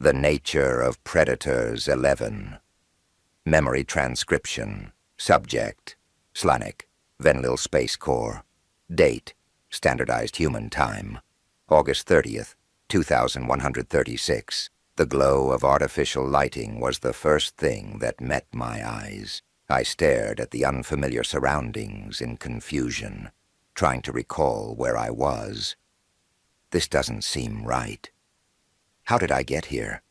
The Nature of Predators 11. Memory Transcription. Subject: Slanik, Venlil Space Corps. Date: Standardized Human Time. August 30th, 2136. The glow of artificial lighting was the first thing that met my eyes. I stared at the unfamiliar surroundings in confusion, trying to recall where I was. This doesn't seem right. How did I get here?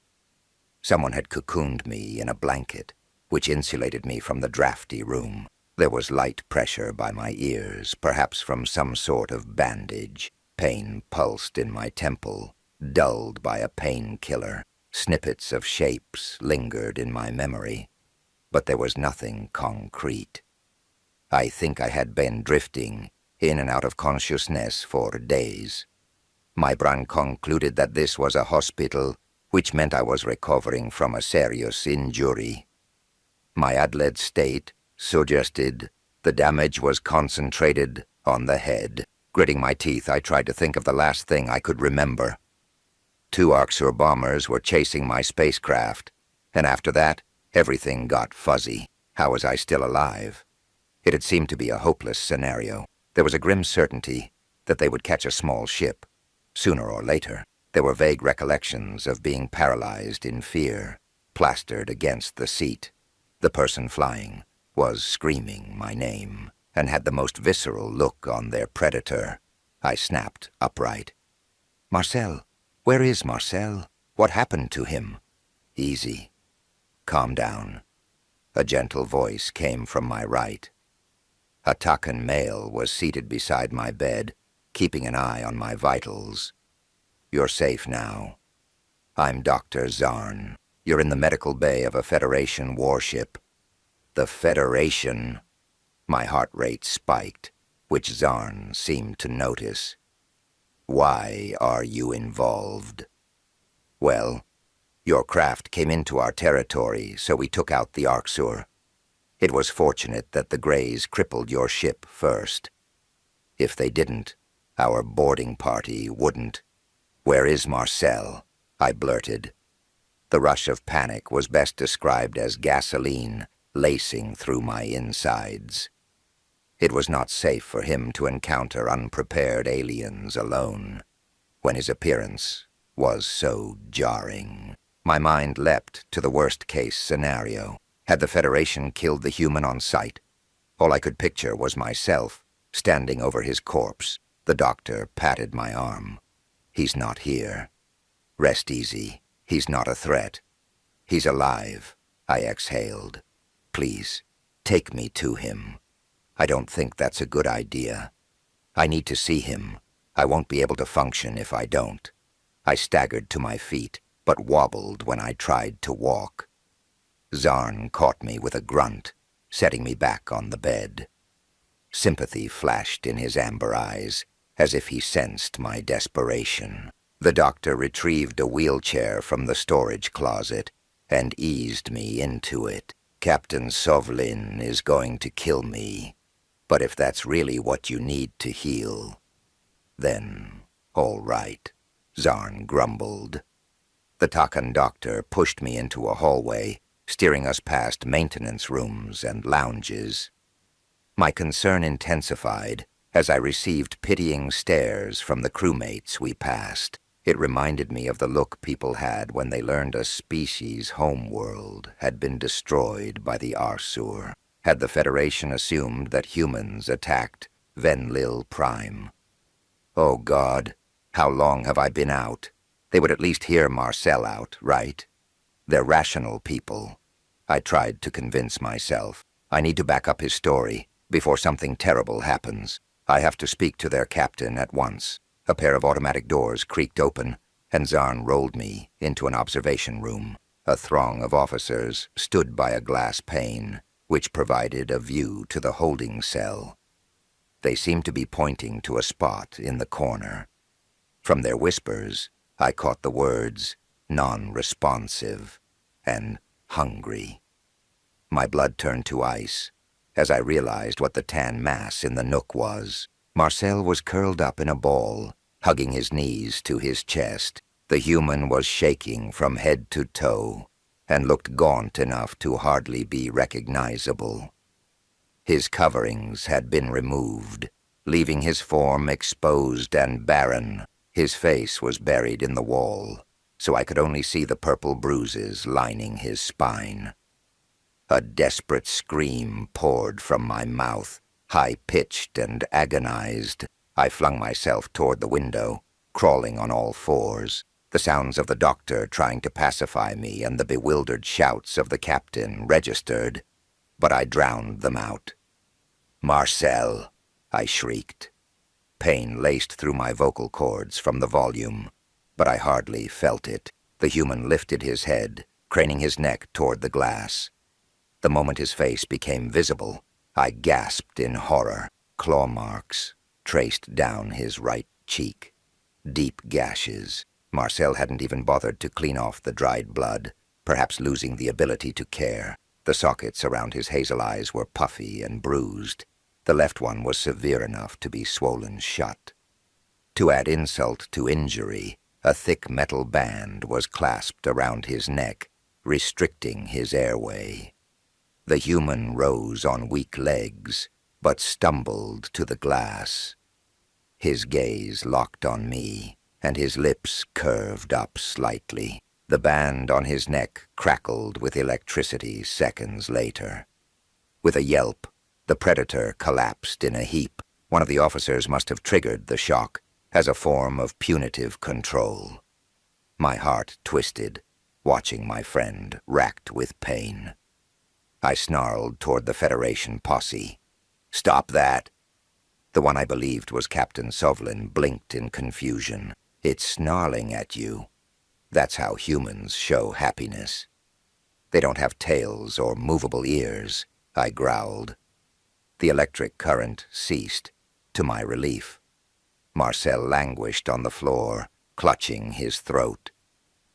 Someone had cocooned me in a blanket, which insulated me from the drafty room. There was light pressure by my ears, perhaps from some sort of bandage. Pain pulsed in my temple, dulled by a painkiller. Snippets of shapes lingered in my memory, but there was nothing concrete. I think I had been drifting in and out of consciousness for days. My brain concluded that this was a hospital, which meant I was recovering from a serious injury. My adled state suggested the damage was concentrated on the head. Gritting my teeth, I tried to think of the last thing I could remember. 2 Arcsur bombers were chasing my spacecraft, and after that, everything got fuzzy. How was I still alive? It had seemed to be a hopeless scenario. There was a grim certainty that they would catch a small ship. Sooner or later, there were vague recollections of being paralyzed in fear, plastered against the seat. The person flying was screaming my name and had the most visceral look on their predator. I snapped upright. Marcel, where is Marcel? What happened to him? Easy. Calm down. A gentle voice came from my right. A Takan male was seated beside my bed, keeping an eye on my vitals. You're safe now. I'm Dr. Zarn. You're in the medical bay of a Federation warship. The Federation? My heart rate spiked, which Zarn seemed to notice. Why are you involved? Well, your craft came into our territory, so we took out the Arcsur. It was fortunate that the Greys crippled your ship first. If they didn't, our boarding party wouldn't. Where is Marcel? I blurted. The rush of panic was best described as gasoline lacing through my insides. It was not safe for him to encounter unprepared aliens alone, when his appearance was so jarring. My mind leapt to the worst-case scenario. Had the Federation killed the human on sight? All I could picture was myself, standing over his corpse. The doctor patted my arm. He's not here. Rest easy. He's not a threat. He's alive, I exhaled. Please, take me to him. I don't think that's a good idea. I need to see him. I won't be able to function if I don't. I staggered to my feet, but wobbled when I tried to walk. Zarn caught me with a grunt, setting me back on the bed. Sympathy flashed in his amber eyes, as if he sensed my desperation. The doctor retrieved a wheelchair from the storage closet and eased me into it. Captain Sovlin is going to kill me, but if that's really what you need to heal, then all right, Zarn grumbled. The Takan doctor pushed me into a hallway, steering us past maintenance rooms and lounges. My concern intensified as I received pitying stares from the crewmates we passed. It reminded me of the look people had when they learned a species' homeworld had been destroyed by the Arcsur. Had the Federation assumed that humans attacked Venlil Prime? Oh God, how long have I been out? They would at least hear Marcel out, right? They're rational people. I tried to convince myself. I need to back up his story before something terrible happens. I have to speak to their captain at once. A pair of automatic doors creaked open, and Zarn rolled me into an observation room. A throng of officers stood by a glass pane, which provided a view to the holding cell. They seemed to be pointing to a spot in the corner. From their whispers, I caught the words non-responsive and hungry. My blood turned to ice as I realized what the tan mass in the nook was. Marcel was curled up in a ball, hugging his knees to his chest. The human was shaking from head to toe and looked gaunt enough to hardly be recognizable. His coverings had been removed, leaving his form exposed and barren. His face was buried in the wall, so I could only see the purple bruises lining his spine. A desperate scream poured from my mouth, high-pitched and agonized. I flung myself toward the window, crawling on all fours. The sounds of the doctor trying to pacify me and the bewildered shouts of the captain registered, but I drowned them out. "Marcel!" I shrieked. Pain laced through my vocal cords from the volume, but I hardly felt it. The human lifted his head, craning his neck toward the glass. The moment his face became visible, I gasped in horror. Claw marks traced down his right cheek. Deep gashes. Marcel hadn't even bothered to clean off the dried blood, perhaps losing the ability to care. The sockets around his hazel eyes were puffy and bruised. The left one was severe enough to be swollen shut. To add insult to injury, a thick metal band was clasped around his neck, restricting his airway. The human rose on weak legs, but stumbled to the glass. His gaze locked on me, and his lips curved up slightly. The band on his neck crackled with electricity seconds later. With a yelp, the predator collapsed in a heap. One of the officers must have triggered the shock as a form of punitive control. My heart twisted, watching my friend racked with pain. I snarled toward the Federation posse. "Stop that!" The one I believed was Captain Sovlin blinked in confusion. "It's snarling at you. That's how humans show happiness." "They don't have tails or movable ears," I growled. The electric current ceased, to my relief. Marcel languished on the floor, clutching his throat.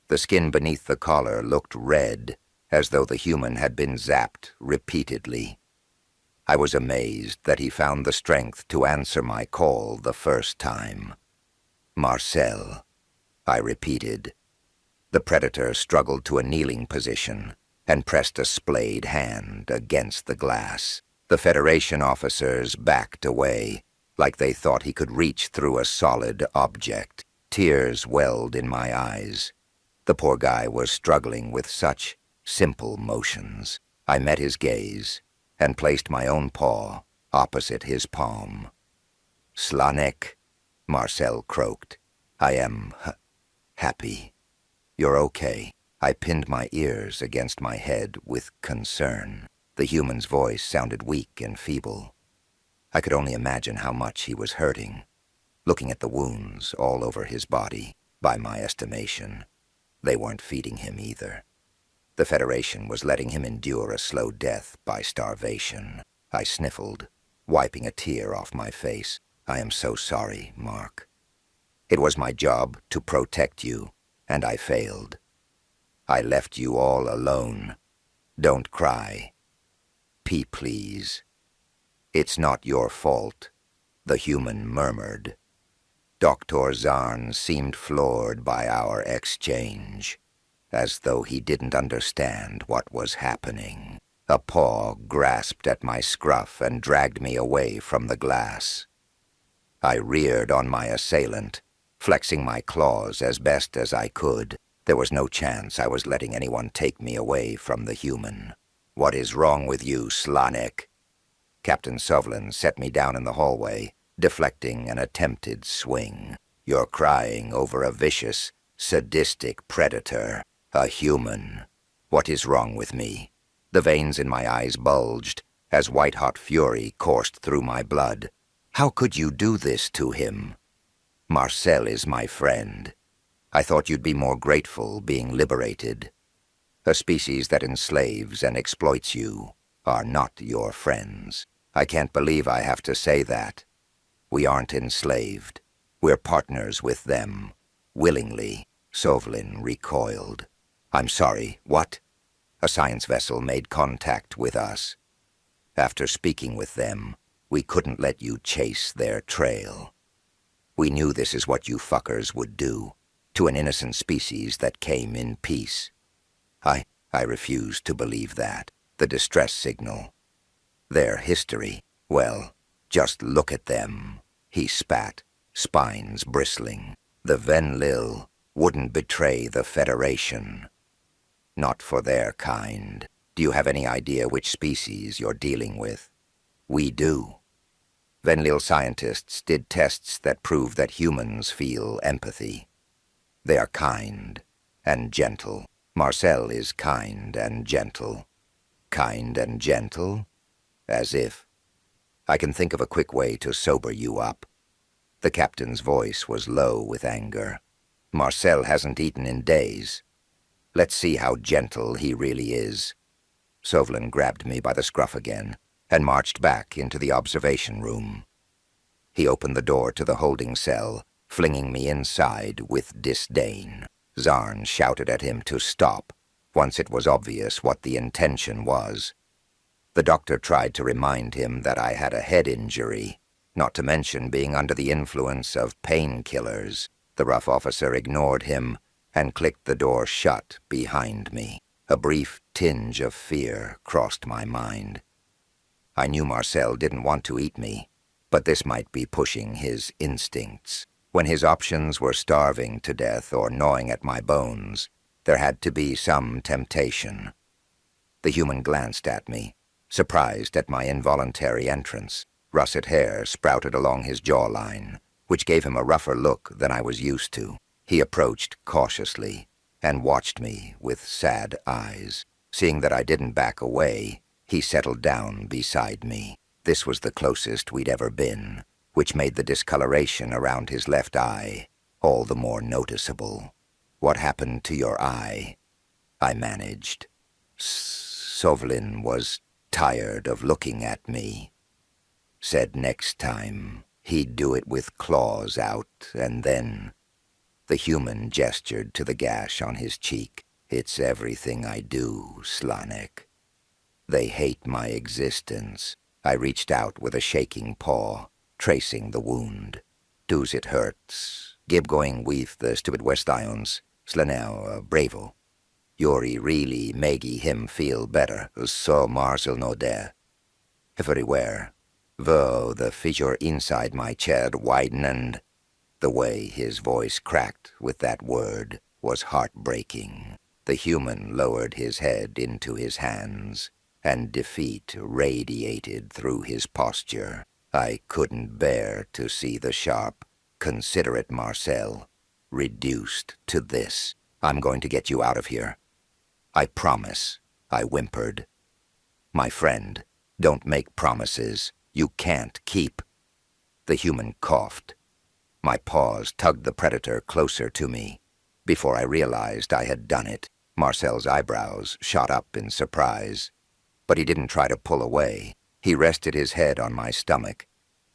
The skin beneath the collar looked red, as though the human had been zapped repeatedly. I was amazed that he found the strength to answer my call the first time. "Marcel," I repeated. The predator struggled to a kneeling position and pressed a splayed hand against the glass. The Federation officers backed away, like they thought he could reach through a solid object. Tears welled in my eyes. The poor guy was struggling with such simple motions. I met his gaze and placed my own paw opposite his palm. "Slanek," Marcel croaked. "I am happy. You're okay." I pinned my ears against my head with concern. The human's voice sounded weak and feeble. I could only imagine how much he was hurting, looking at the wounds all over his body. By my estimation, they weren't feeding him either. The Federation was letting him endure a slow death by starvation. I sniffled, wiping a tear off my face. "I am so sorry, Mark. It was my job to protect you, and I failed. I left you all alone. Don't cry. Please. It's not your fault," the human murmured. Dr. Zarn seemed floored by our exchange, as though he didn't understand what was happening. A paw grasped at my scruff and dragged me away from the glass. I reared on my assailant, flexing my claws as best as I could. There was no chance I was letting anyone take me away from the human. "What is wrong with you, Slanek?" Captain Sovlin set me down in the hallway, deflecting an attempted swing. "You're crying over a vicious, sadistic predator, a human. What is wrong with me?" The veins in my eyes bulged as white-hot fury coursed through my blood. "How could you do this to him? Marcel is my friend. I thought you'd be more grateful being liberated. A species that enslaves and exploits you are not your friends. I can't believe I have to say that. We aren't enslaved. We're partners with them. Willingly." Sovlin recoiled. "I'm sorry, what?" "A science vessel made contact with us. After speaking with them, we couldn't let you chase their trail. We knew this is what you fuckers would do. to an innocent species that came in peace. I refused to believe that. The distress signal. Their history. Well, just look at them. He spat, spines bristling. The Venlil wouldn't betray the Federation. Not for their kind. Do you have any idea which species you're dealing with? We do. Venlil scientists did tests that prove that humans feel empathy. They are kind and gentle. Marcel is kind and gentle. Kind and gentle? As if. I can think of a quick way to sober you up. The captain's voice was low with anger. Marcel hasn't eaten in days. Let's see how gentle he really is. Sovlin grabbed me by the scruff again and marched back into the observation room. He opened the door to the holding cell, flinging me inside with disdain. Zarn shouted at him to stop, once it was obvious what the intention was. The doctor tried to remind him that I had a head injury, not to mention being under the influence of painkillers. The rough officer ignored him and clicked the door shut behind me. A brief tinge of fear crossed my mind. I knew Marcel didn't want to eat me, but this might be pushing his instincts. When his options were starving to death or gnawing at my bones, there had to be some temptation. The human glanced at me, surprised at my involuntary entrance. Russet hair sprouted along his jawline, which gave him a rougher look than I was used to. He approached cautiously and watched me with sad eyes. Seeing that I didn't back away, he settled down beside me. This was the closest we'd ever been, which made the discoloration around his left eye all the more noticeable. What happened to your eye? I managed. Sovlin was tired of looking at me. Said next time he'd do it with claws out, and then... The human gestured to the gash on his cheek. It's everything I do, Slanek. They hate my existence. I reached out with a shaking paw, tracing the wound. Does it hurts? Gib going with the stupid Westions, Slanel, bravo. Yuri really maggie him feel better, so Marcel no there. Everywhere. Though the figure inside my chair widened. The way his voice cracked with that word was heartbreaking. The human lowered his head into his hands, and defeat radiated through his posture. I couldn't bear to see the sharp, considerate Marcel reduced to this. I'm going to get you out of here. I promise, I whimpered. My friend, don't make promises you can't keep. The human coughed. My paws tugged the predator closer to me. Before I realized I had done it, Marcel's eyebrows shot up in surprise. But he didn't try to pull away. He rested his head on my stomach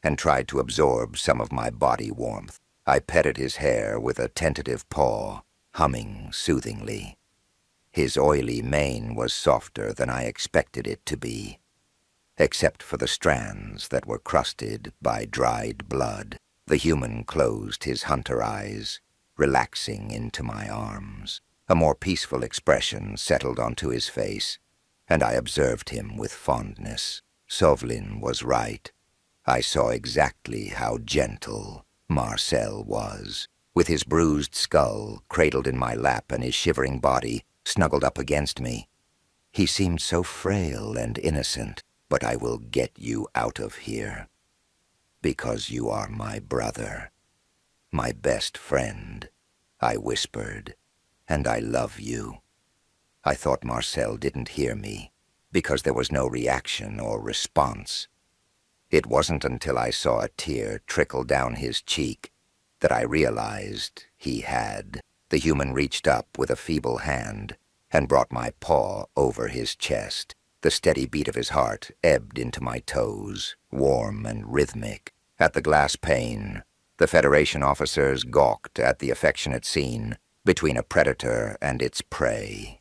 and tried to absorb some of my body warmth. I petted his hair with a tentative paw, humming soothingly. His oily mane was softer than I expected it to be, except for the strands that were crusted by dried blood. The human closed his hunter eyes, relaxing into my arms. A more peaceful expression settled onto his face, and I observed him with fondness. Sovlin was right. I saw exactly how gentle Marcel was. With his bruised skull cradled in my lap and his shivering body snuggled up against me. He seemed so frail and innocent. But I will get you out of here, because you are my brother, my best friend, I whispered, and I love you. I thought Marcel didn't hear me, because there was no reaction or response. It wasn't until I saw a tear trickle down his cheek that I realized he had. The human reached up with a feeble hand and brought my paw over his chest. The steady beat of his heart ebbed into my toes, warm and rhythmic. At the glass pane, the Federation officers gawked at the affectionate scene between a predator and its prey.